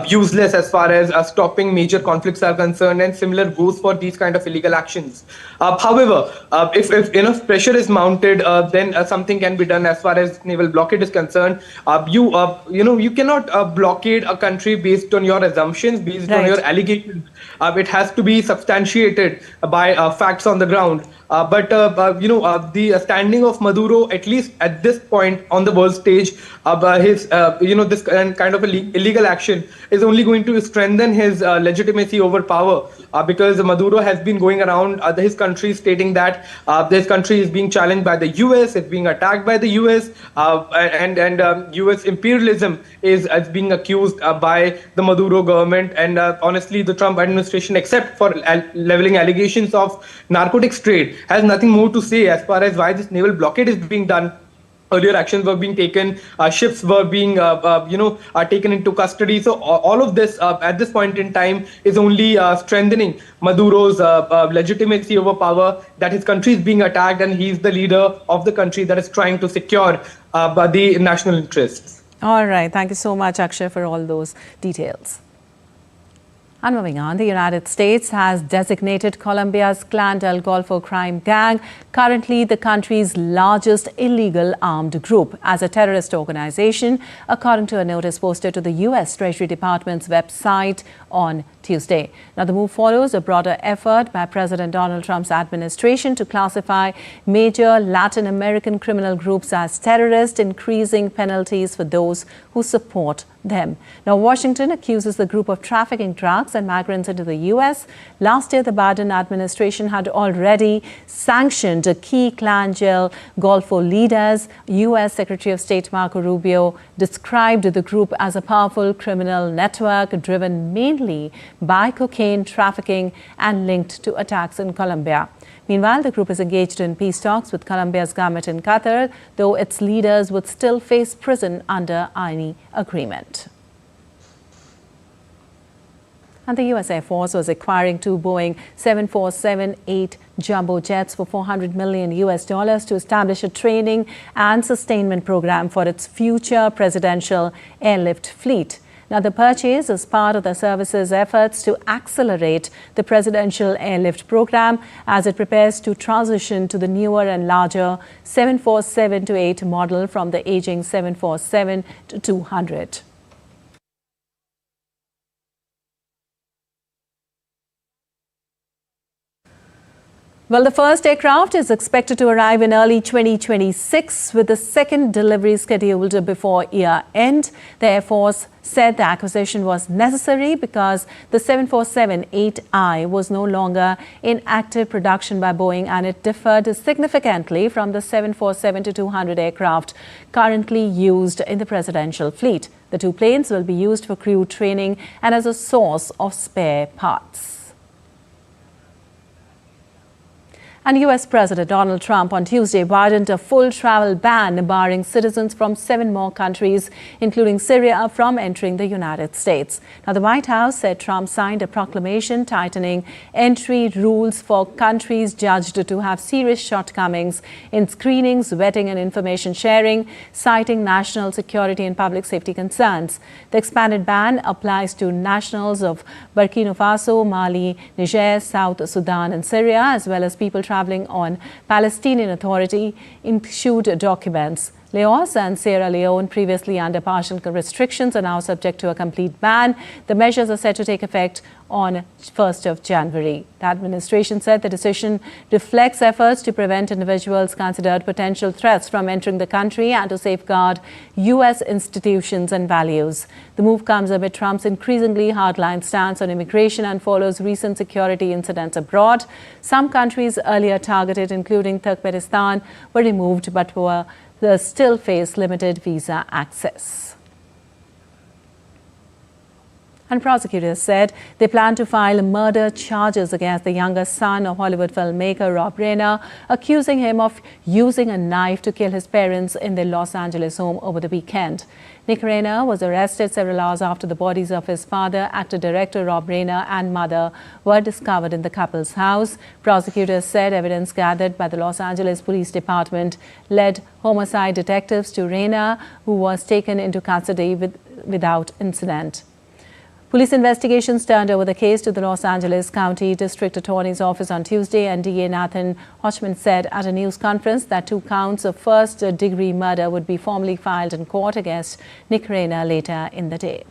Speaker 17: useless as far as stopping major conflicts are concerned, and similar goes for these kind of illegal actions. However, if enough pressure is mounted, then something can be done as far as naval blockade is concerned. You cannot blockade a country based on your assumptions, based on your allegations. It has to be substantiated by facts on the ground. But the standing of Maduro, at least at this point on the world stage, his this kind of illegal action is only going to strengthen his legitimacy over power, because Maduro has been going around his country stating that this country is being challenged by the US, it's being attacked by the US, and US imperialism is being accused by the Maduro government, and honestly the Trump administration, except for leveling allegations of narcotics trade, has nothing more to say as far as why this naval blockade is being done. Earlier actions were being taken, ships were being taken into custody. So all of this at this point in time is only strengthening Maduro's legitimacy over power, that his country is being attacked and he's the leader of the country that is trying to secure the national interests.
Speaker 1: All right. Thank you so much, Akshay, for all those details. And moving on, the United States has designated Colombia's Clan del Golfo crime gang, currently the country's largest illegal armed group, as a terrorist organization, according to a notice posted to the U.S. Treasury Department's website on Tuesday. Now, the move follows a broader effort by President Donald Trump's administration to classify major Latin American criminal groups as terrorists, increasing penalties for those who support them. Now, Washington accuses the group of trafficking drugs and migrants into the U.S. Last year, the Biden administration had already sanctioned key Clan del Golfo leaders. U.S. Secretary of State Marco Rubio described the group as a powerful criminal network driven mainly by cocaine trafficking and linked to attacks in Colombia. Meanwhile, the group is engaged in peace talks with Colombia's government in Qatar, though its leaders would still face prison under any agreement. And the U.S. Air Force was acquiring two Boeing 747-8 jumbo jets for $400 million to establish a training and sustainment program for its future presidential airlift fleet. Now, the purchase is part of the service's efforts to accelerate the presidential airlift program as it prepares to transition to the newer and larger 747-8 model from the aging 747-200. Well, the first aircraft is expected to arrive in early 2026, with the second delivery scheduled before year end. The Air Force said the acquisition was necessary because the 747-8I was no longer in active production by Boeing, and it differed significantly from the 747-200 aircraft currently used in the presidential fleet. The two planes will be used for crew training and as a source of spare parts. And U.S. President Donald Trump on Tuesday widened a full travel ban barring citizens from 7 more countries, including Syria, from entering the United States. Now, the White House said Trump signed a proclamation tightening entry rules for countries judged to have serious shortcomings in screenings, vetting and information sharing, citing national security and public safety concerns. The expanded ban applies to nationals of Burkina Faso, Mali, Niger, South Sudan and Syria, as well as people traveling on Palestinian Authority-issued documents. Laos and Sierra Leone, previously under partial restrictions, are now subject to a complete ban. The measures are set to take effect on 1st of January. The administration said the decision reflects efforts to prevent individuals considered potential threats from entering the country and to safeguard U.S. institutions and values. The move comes amid Trump's increasingly hardline stance on immigration and follows recent security incidents abroad. Some countries earlier targeted, including Turkmenistan, were removed but still face limited visa access. And prosecutors said they plan to file murder charges against the younger son of Hollywood filmmaker Rob Reiner, accusing him of using a knife to kill his parents in their Los Angeles home over the weekend. Nick Reiner was arrested several hours after the bodies of his father, actor-director Rob Reiner, and mother were discovered in the couple's house. Prosecutors said evidence gathered by the Los Angeles Police Department led homicide detectives to Reiner, who was taken into custody without incident. Police investigations turned over the case to the Los Angeles County District Attorney's Office on Tuesday, and DA Nathan Hochman said at a news conference that 2 counts of first-degree murder would be formally filed in court against Nick Reiner later in the day.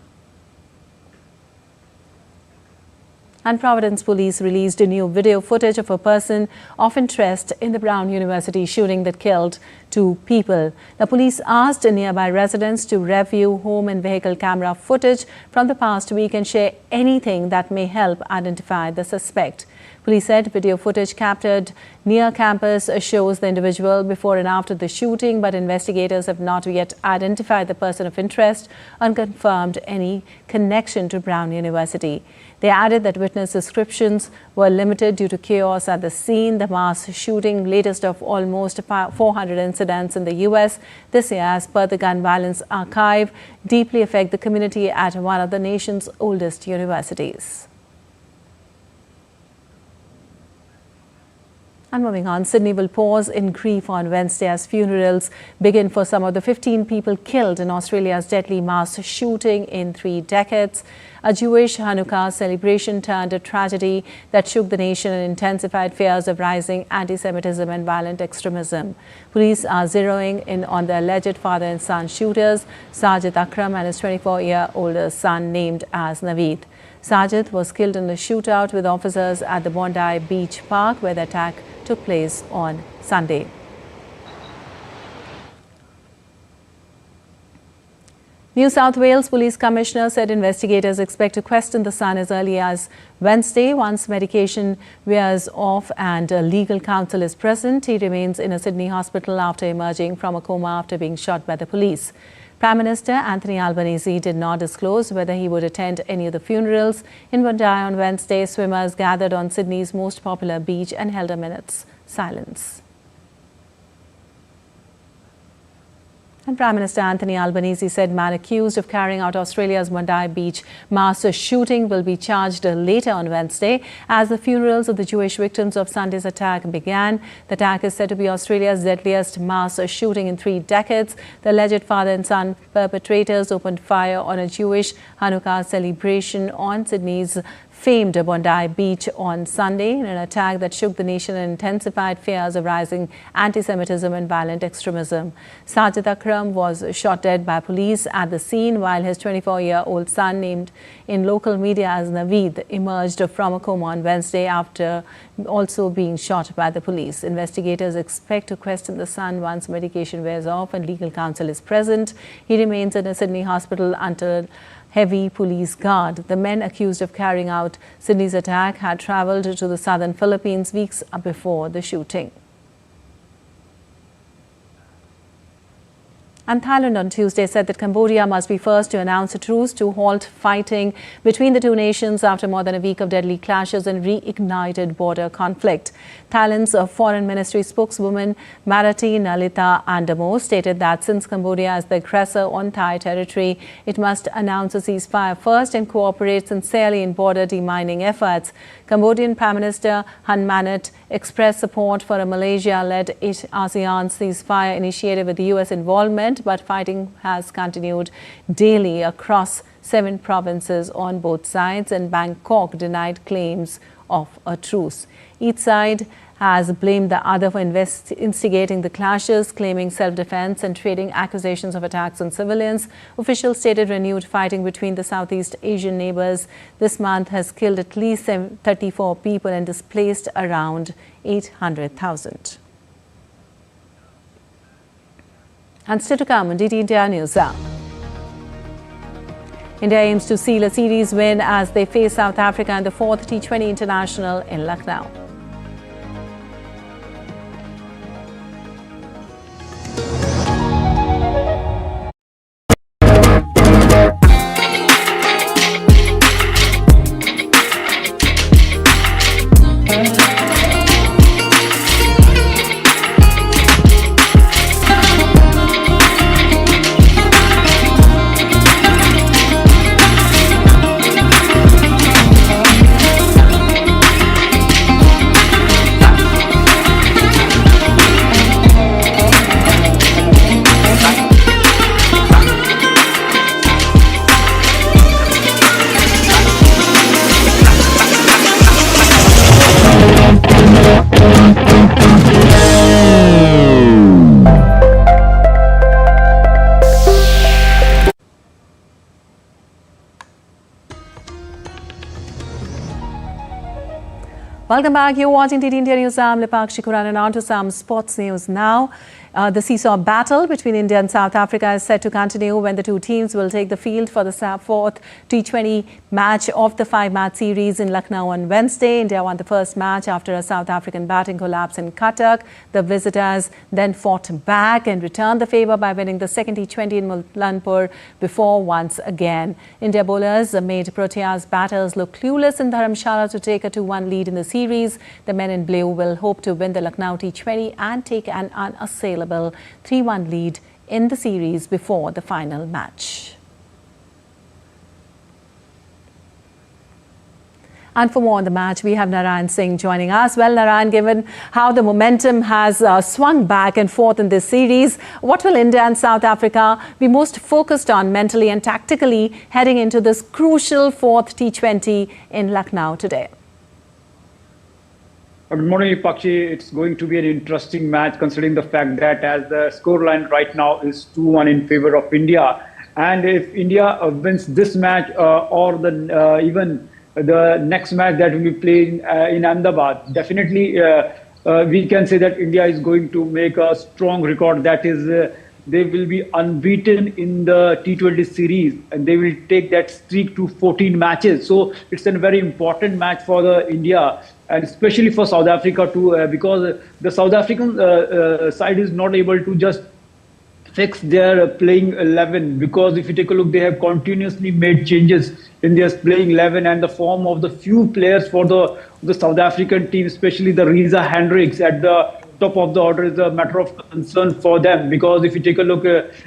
Speaker 1: And Providence police released a new video footage of a person of interest in the Brown University shooting that killed 2 people. The police asked nearby residents to review home and vehicle camera footage from the past week and share anything that may help identify the suspect. Police said video footage captured near campus shows the individual before and after the shooting, but investigators have not yet identified the person of interest and confirmed any connection to Brown University. They added that witness descriptions were limited due to chaos at the scene. The mass shooting, latest of almost 400 incidents in the U.S. this year, as per the Gun Violence Archive, deeply affect the community at one of the nation's oldest universities. And moving on, Sydney will pause in grief on Wednesday as funerals begin for some of the 15 people killed in Australia's deadly mass shooting in 3 decades. A Jewish Hanukkah celebration turned a tragedy that shook the nation and intensified fears of rising anti-Semitism and violent extremism. Police are zeroing in on the alleged father and son shooters, Sajid Akram and his 24-year-older son named as Naveed. Sajid was killed in a shootout with officers at the Bondi Beach Park where the attack took place on Sunday. New South Wales Police Commissioner said investigators expect to question the son as early as Wednesday. Once medication wears off and legal counsel is present, he remains in a Sydney hospital after emerging from a coma after being shot by the police. Prime Minister Anthony Albanese did not disclose whether he would attend any of the funerals. In Bondi on Wednesday, swimmers gathered on Sydney's most popular beach and held a minute's silence. And Prime Minister Anthony Albanese said man accused of carrying out Australia's Bondi Beach mass shooting will be charged later on Wednesday as the funerals of the Jewish victims of Sunday's attack began. The attack is said to be Australia's deadliest mass shooting in 3 decades. The alleged father and son perpetrators opened fire on a Jewish Hanukkah celebration on Sydney's famed Bondi Beach on Sunday in an attack that shook the nation and intensified fears of rising anti-Semitism and violent extremism. Sajid Akram was shot dead by police at the scene while his 24-year-old son, named in local media as Naveed, emerged from a coma on Wednesday after also being shot by the police. Investigators expect to question the son once medication wears off and legal counsel is present. He remains in a Sydney hospital until heavy police guard. The men accused of carrying out Sydney's attack had travelled to the southern Philippines weeks before the shooting. And Thailand on Tuesday said that Cambodia must be first to announce a truce to halt fighting between the two nations after more than a week of deadly clashes and reignited border conflict. Thailand's Foreign Ministry spokeswoman Marati Nalita Andamo stated that since Cambodia is the aggressor on Thai territory, it must announce a ceasefire first and cooperate sincerely in border demining efforts. Cambodian Prime Minister Hun Manet expressed support for a Malaysia-led ASEAN ceasefire initiative with the U.S. involvement, but fighting has continued daily across 7 provinces on both sides, and Bangkok denied claims of a truce. Each side has blamed the other for instigating the clashes, claiming self-defense and trading accusations of attacks on civilians. Officials stated renewed fighting between the Southeast Asian neighbors this month has killed at least 34 people and displaced around 800,000. And still to come on DT India Newshour. India aims to seal a series win as they face South Africa in the 4th T20 International in Lucknow. Welcome back. You're watching DT India News. I'm Lipakshi Kuran, and on to some sports news now. The seesaw battle between India and South Africa is set to continue when the two teams will take the field for the 4th T20 match of the 5-match series in Lucknow on Wednesday. India won the first match after a South African batting collapse in Cuttack. The visitors then fought back and returned the favour by winning the second T20 in Mullanpur before once again. India bowlers made Proteas batters look clueless in Dharamshala to take a 2-1 lead in the series. The men in blue will hope to win the Lucknow T20 and take an unassailable 3-1 lead in the series before the final match. And for more on the match, we have Narayan Singh joining us. Well, Narayan, given how the momentum has swung back and forth in this series, what will India and South Africa be most focused on mentally and tactically heading into this crucial fourth T20 in Lucknow today?
Speaker 18: Good morning, Pakshi. It's going to be an interesting match considering the fact that as the scoreline right now is 2-1 in favor of India. And if India wins this match or even the next match that will be played in Ahmedabad, definitely we can say that India is going to make a strong record. That is, they will be unbeaten in the T20 series and they will take that streak to 14 matches. So it's a very important match for the India and especially for South Africa too, because the South African side is not able to just fix their playing 11, because if you take a look, they have continuously made changes in their playing 11 and the form of the few players for the South African team, especially the Reza Hendricks at the top of the order, is a matter of concern for them, because if you take a look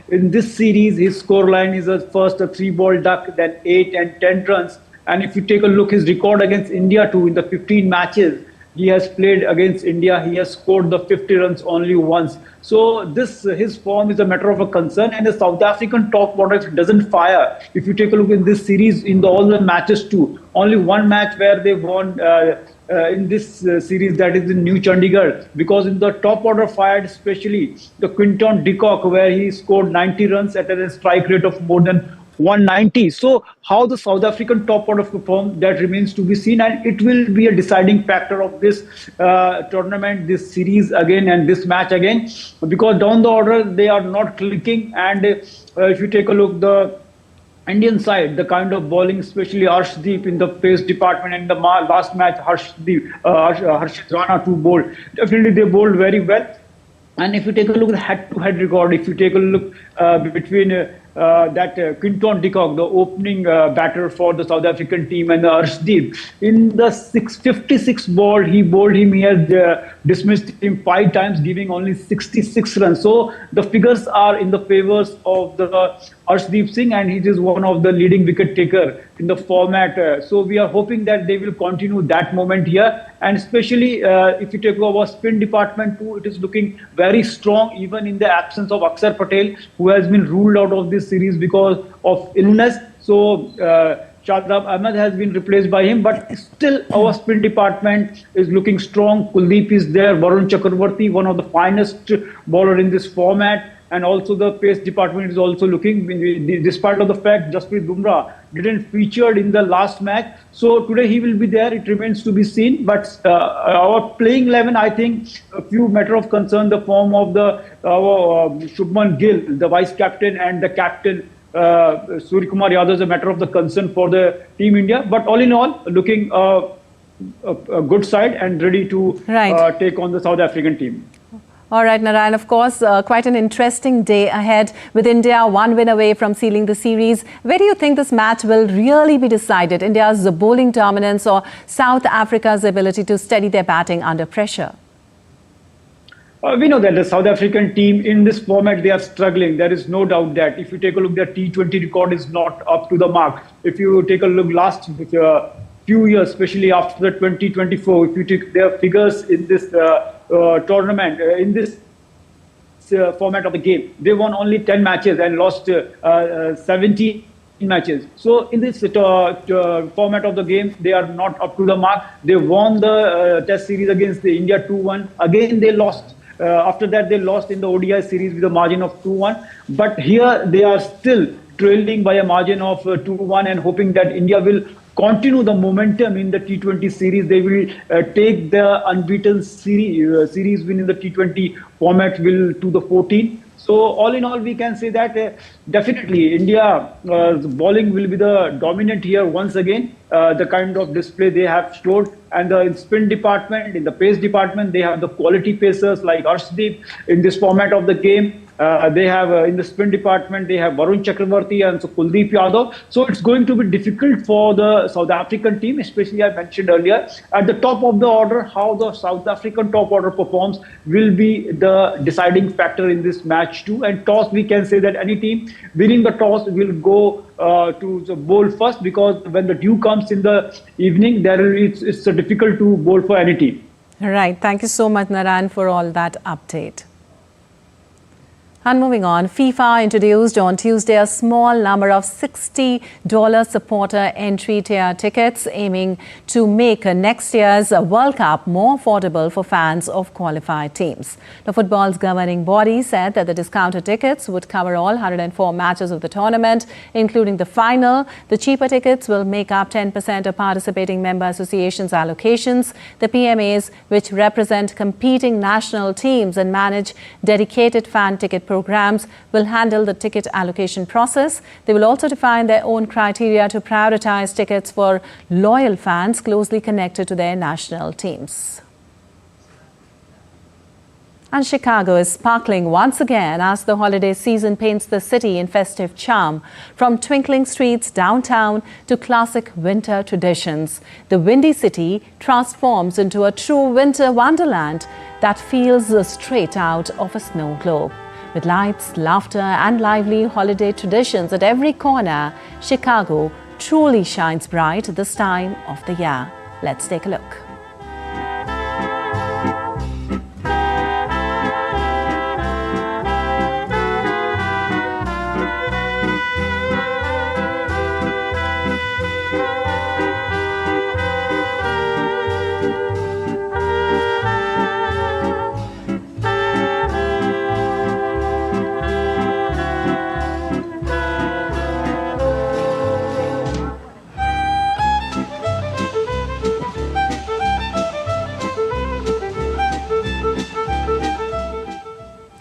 Speaker 18: in this series, his scoreline is first a 3-ball duck, then 8 and 10 runs. And if you take a look, his record against India too, in the 15 matches he has played against India, he has scored the 50 runs only once. So his form is a matter of a concern, and the South African top order doesn't fire. If you take a look in this series, in all the matches too, only one match where they won in this series, that is in New Chandigarh, because in the top order fired, especially the Quinton de Kock, where he scored 90 runs at a strike rate of more than 190. So how the South African top order perform, that remains to be seen, and it will be a deciding factor of this tournament, this series again and this match again, because down the order they are not clicking. And if you take a look, the Indian side, the kind of bowling, especially Arshdeep in the pace department, and the last match Harshit Rana to bowl, definitely they bowled very well. And if you take a look at the head-to-head record, if you take a look between Quinton de Kock, the opening batter for the South African team, and the Arshdeep, in the 56 ball he bowled him, he has dismissed him 5 times, giving only 66 runs. So the figures are in the favors of the Arshdeep Singh, and he is one of the leading wicket taker in the format. So we are hoping that they will continue that moment here. And especially if you take over spin department too, it is looking very strong, even in the absence of Akshar Patel, who has been ruled out of this series because of illness. So Shadab Ahmed has been replaced by him, but still our spin department is looking strong. Kuldeep is there, Varun Chakravarti, one of the finest bowler in this format. And also the pace department is also looking, despite of the fact Jasprit Bumrah didn't feature in the last match. So today he will be there, it remains to be seen. But our playing 11, I think, a few matter of concern, the form of our Shubman Gill, the vice captain, and the captain Surya Kumar Yadav is a matter of the concern for the Team India. But all in all, looking a good side and ready to take on the South African team.
Speaker 1: All right, Narayan, of course, quite an interesting day ahead with India 1 win away from sealing the series. Where do you think this match will really be decided? India's bowling dominance or South Africa's ability to steady their batting under pressure?
Speaker 18: We know that the South African team in this format, they are struggling. There is no doubt that if you take a look, their T20 record is not up to the mark. If you take a look last few years, especially after the 2024, if you take their figures in this tournament, in this format of the game, they won only 10 matches and lost 70 matches. So in this format of the game, they are not up to the mark. They won the test series against the India 2-1. Again, they lost. After that, they lost in the ODI series with a margin of 2-1. But here, they are still trailing by a margin of 2-1 and hoping that India will continue the momentum in the T20 series. They will take the unbeaten series win in the T20 format to the 14. So all in all, we can say that definitely India bowling will be the dominant here once again. The kind of display they have showed, and the spin department, in the pace department, they have the quality pacers like Arshdeep in this format of the game. They have in the spin department, they have Varun Chakravarti and so Kuldeep Yadav. So it's going to be difficult for the South African team, especially I mentioned earlier. At the top of the order, how the South African top order performs will be the deciding factor in this match too. And toss, we can say that any team winning the toss will go to the bowl first, because when the dew comes in the evening, it's difficult to bowl for any team.
Speaker 1: All right. Thank you so much, Naran, for all that update. And moving on, FIFA introduced on Tuesday a small number of $60 supporter entry tier tickets, aiming to make next year's World Cup more affordable for fans of qualified teams. The football's governing body said that the discounted tickets would cover all 104 matches of the tournament, including the final. The cheaper tickets will make up 10% of participating member associations' allocations. The PMAs, which represent competing national teams and manage dedicated fan ticket programs, will handle the ticket allocation process. They will also define their own criteria to prioritize tickets for loyal fans closely connected to their national teams. And Chicago is sparkling once again as the holiday season paints the city in festive charm. From twinkling streets downtown to classic winter traditions, the Windy City transforms into a true winter wonderland that feels straight out of a snow globe. With lights, laughter and lively holiday traditions at every corner, Chicago truly shines bright this time of the year. Let's take a look.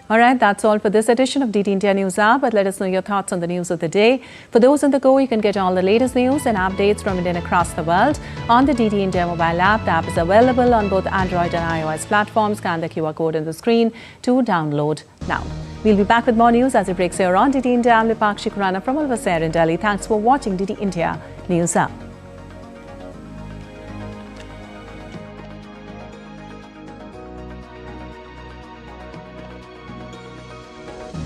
Speaker 1: All right, that's all for this edition of DT India News Hour, but let us know your thoughts on the news of the day. For those on the go, you can get all the latest news and updates from India and across the world on the DT India mobile app. The app is available on both Android and iOS platforms. Scan the QR code on the screen to download now. We'll be back with more news as it breaks here on DT India. I'm Lipakshi Khurana from all of us here in Delhi. Thanks for watching DT India News Hour.